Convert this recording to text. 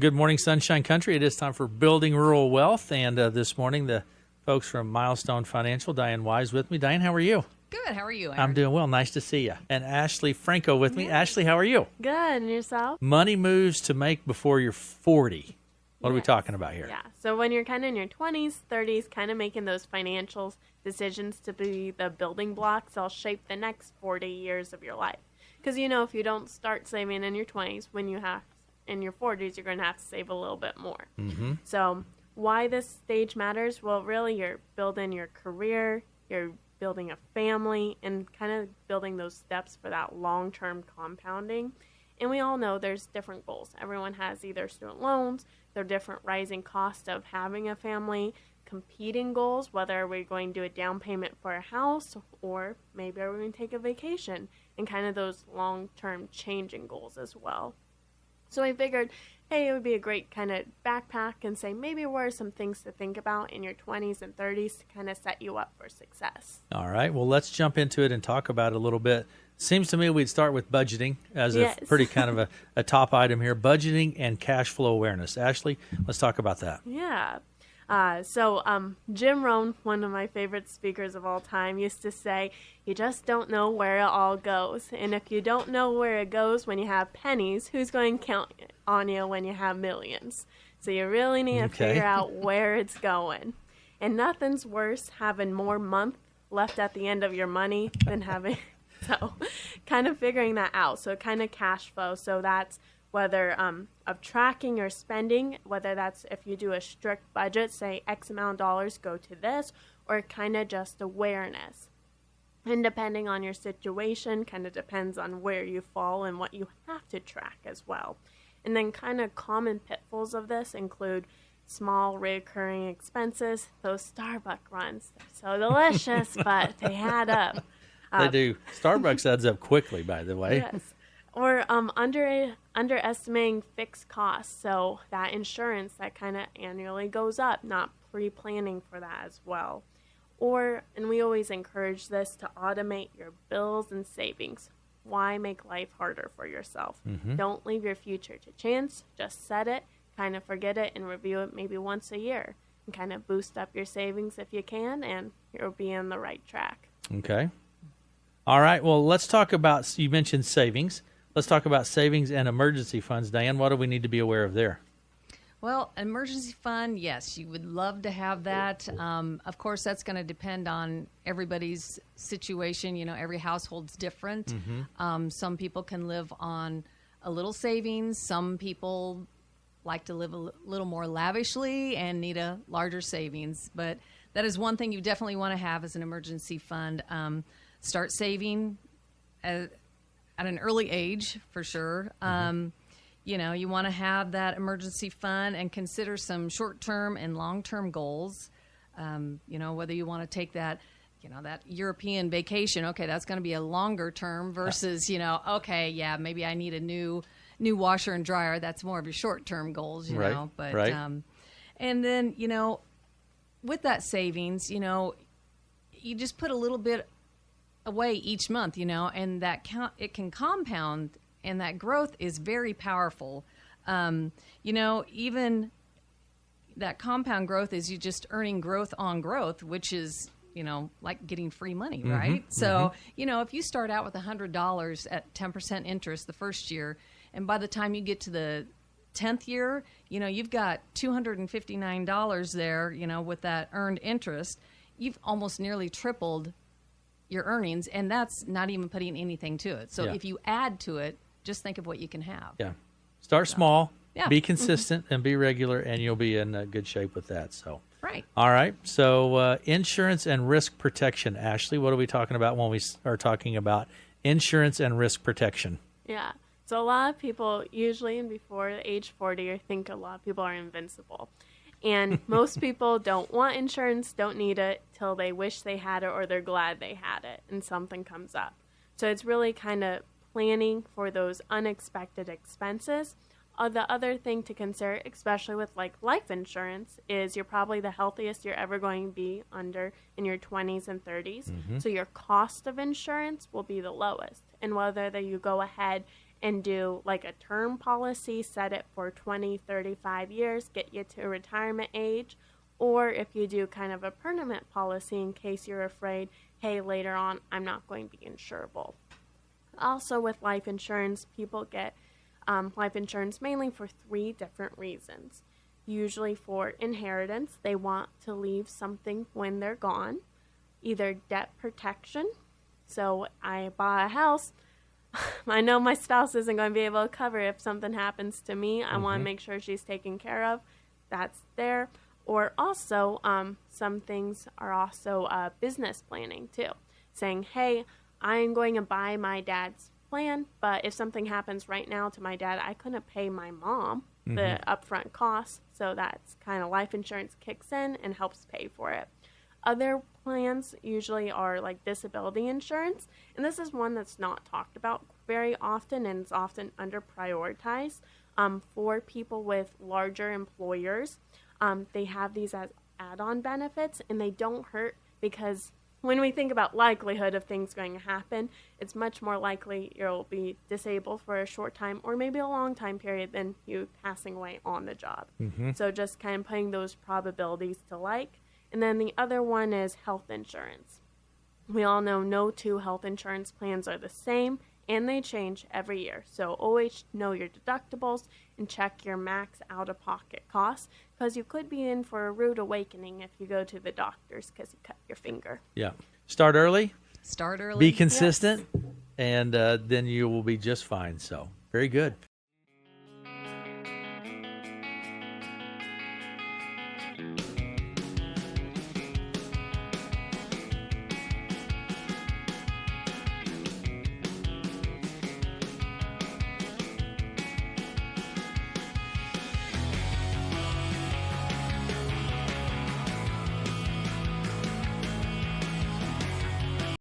Good morning, Sunshine Country. It is time for Building Rural Wealth. And this morning, the folks from Milestone Financial, Diane Wise with me. Diane, how are you? Good. How are you, Aaron? I'm doing well. Nice to see you. And Ashleigh Franco with me. Ashleigh, how are you? Good. And yourself? Money moves to make before you're 40. What are we talking about here? Yeah. So when you're kind of in your 20s, 30s, kind of making those financial decisions to be the building blocks that'll shape the next 40 years of your life. Because, if you don't start saving in your 20s, when you have in your 40s, you're going to have to save a little bit more. Mm-hmm. So why this stage matters? Well, really, you're building your career, you're building a family, and kind of building those steps for that long-term compounding. And we all know there's different goals. Everyone has either student loans, there are different rising costs of having a family, competing goals, whether we're going to do a down payment for a house or maybe are we going to take a vacation, and kind of those long-term changing goals as well. So I figured, hey, it would be a great kind of backpack and say maybe what are some things to think about in your 20s and 30s to kind of set you up for success. All right. Well, let's jump into it and talk about it a little bit. Seems to me we'd start with budgeting as a pretty kind of a top item here. Budgeting and cash flow awareness. Ashleigh, let's talk about that. Yeah. So Jim Rohn, one of my favorite speakers of all time, used to say, you just don't know where it all goes. And if you don't know where it goes when you have pennies, who's going to count on you when you have millions? So you really need to figure out where it's going. And nothing's worse having more month left at the end of your money than having... So kind of figuring that out. So kind of cash flow. So that's whether of tracking your spending, whether that's if you do a strict budget, say X amount of dollars go to this, or kind of just awareness. And depending on your situation, kind of depends on where you fall and what you have to track as well. And then kind of common pitfalls of this include small recurring expenses. Those Starbucks runs, they're so delicious, but they add up. They do. Starbucks adds up quickly, by the way. Yes. Or underestimating fixed costs. So that insurance that kind of annually goes up, not pre-planning for that as well. Or, and we always encourage this, to automate your bills and savings. Why make life harder for yourself? Mm-hmm. Don't leave your future to chance. Just set it, kind of forget it, and review it maybe once a year. And kind of boost up your savings if you can, and you'll be on the right track. Okay. All right. Well, let's talk about, you mentioned savings. Let's talk about savings and emergency funds. Diane, what do we need to be aware of there? Well, emergency fund, yes, you would love to have that. Of course, that's going to depend on everybody's situation. Every household's different. Mm-hmm. Some people can live on a little savings. Some people like to live a little more lavishly and need a larger savings. But that is one thing you definitely want to have as an emergency fund. Start saving at an early age, for sure. Mm-hmm. You want to have that emergency fund and consider some short-term and long-term goals. Whether you want to take that, that European vacation. Okay, that's going to be a longer term versus, maybe I need a new washer and dryer. That's more of your short-term goals, you know. But and then, with that savings, you just put a little bit away each month, and that it can compound, and that growth is very powerful. Even that compound growth is you just earning growth on growth, which is, like getting free money, right? Mm-hmm. So, if you start out with $100 at 10% interest the first year, and by the time you get to the 10th year, you've got $259 there, with that earned interest. You've almost nearly tripled your earnings, and that's not even putting anything to it. So if you add to it, just think of what you can have. Yeah. Start small, be consistent, and be regular, and you'll be in good shape with that. So. Right. All right. So insurance and risk protection. Ashleigh, what are we talking about when we are talking about insurance and risk protection? Yeah. So a lot of people usually, and before age 40, think a lot of people are invincible. And most people don't want insurance, don't need it, till they wish they had it or they're glad they had it and something comes up. So it's really kind of planning for those unexpected expenses. The other thing to consider, especially with like life insurance, is you're probably the healthiest you're ever going to be in your 20s and 30s. Mm-hmm. So your cost of insurance will be the lowest. And whether you go ahead and do like a term policy, set it for 20, 35 years, get you to retirement age. Or if you do kind of a permanent policy in case you're afraid, hey, later on, I'm not going to be insurable. Also with life insurance, people get life insurance mainly for 3 different reasons. Usually for inheritance, they want to leave something when they're gone. Either debt protection, so I bought a house, I know my spouse isn't going to be able to cover it if something happens to me. I want to make sure she's taken care of. That's there. Or also, some things are also business planning too. Saying, hey, I'm going to buy my dad's plan, but if something happens right now to my dad, I couldn't pay my mom the upfront costs. So that's kind of life insurance kicks in and helps pay for it. Other plans usually are like disability insurance, and this is one that's not talked about very often and is often under prioritized for people with larger employers. They have these as add-on benefits, and they don't hurt because when we think about likelihood of things going to happen, it's much more likely you'll be disabled for a short time or maybe a long time period than you passing away on the job. So just kind of putting those probabilities to like. And then the other one is health insurance. We all know no 2 health insurance plans are the same, and they change every year. So always know your deductibles and check your max out-of-pocket costs, because you could be in for a rude awakening if you go to the doctors because you cut your finger. Yeah. Start early. Start early. Be consistent, and then you will be just fine. So very good.